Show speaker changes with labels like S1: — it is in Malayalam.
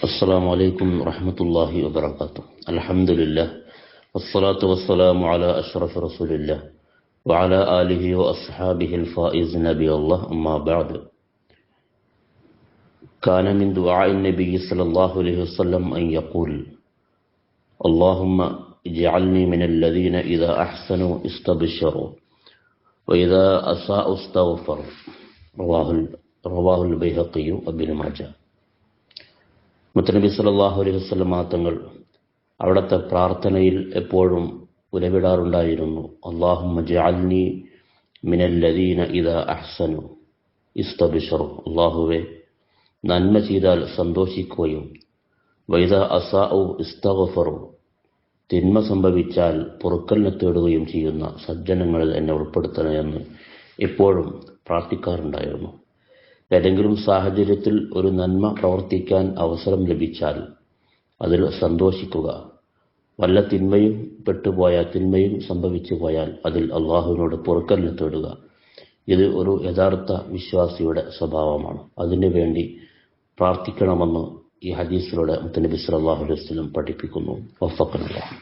S1: السلام عليكم ورحمة الله وبركاته. الحمد لله والصلاة والسلام على أشرف رسول الله وعلى آله وأصحابه الفائز نبي الله. أما بعد، كان من دعاء النبي صلى الله عليه وسلم أن يقول: اللهم اجعلني من الذين إذا أحسنوا استبشروا وإذا أساءوا استغفروا. رواه البيهقي وابن മാജ. മുത്തനബി സല്ലല്ലാഹു അലൈഹി വസല്ലം തങ്ങൾ അവിടുത്തെ പ്രാർത്ഥനയിൽ എപ്പോഴും ഉരവിടാറുണ്ടായിരുന്നു: അല്ലാഹുമ്മ ജഅൽനി മിനല്ലദീന ഇദാ അഹ്സനു ഇസ്തബ്ശറു. അല്ലാഹുവേ, നന്മ ചെയ്താൽ സന്തോഷിക്കുകയും വഇദാ അസാഉ ഇസ്തഗ്ഫറു, തിന്മ സംഭവിച്ചാൽ പൊറുക്കലിനെ തേടുകയും ചെയ്യുന്ന സജ്ജനങ്ങളിൽ എന്നെ ഉൾപ്പെടുത്തണമെന്ന് എപ്പോഴും പ്രാർത്ഥിക്കാറുണ്ടായിരുന്നു. ഏതെങ്കിലും സാഹചര്യത്തിൽ ഒരു നന്മ പ്രവർത്തിക്കാൻ അവസരം ലഭിച്ചാൽ അതിൽ സന്തോഷിക്കുക. വല്ല തിന്മയും സംഭവിച്ചു പോയാൽ അതിൽ അള്ളാഹുവിനോട് പൊറുക്കലിനെ തേടുക. ഇത് ഒരു യഥാർത്ഥ വിശ്വാസിയുടെ സ്വഭാവമാണ്. അതിനു വേണ്ടി പ്രാർത്ഥിക്കണമെന്ന് ഈ ഹദീസിലൂടെ മുത്തനബി സല്ലല്ലാഹു അലൈഹി വസല്ലം പഠിപ്പിക്കുന്നു. വഫഖനല്ലാഹ്.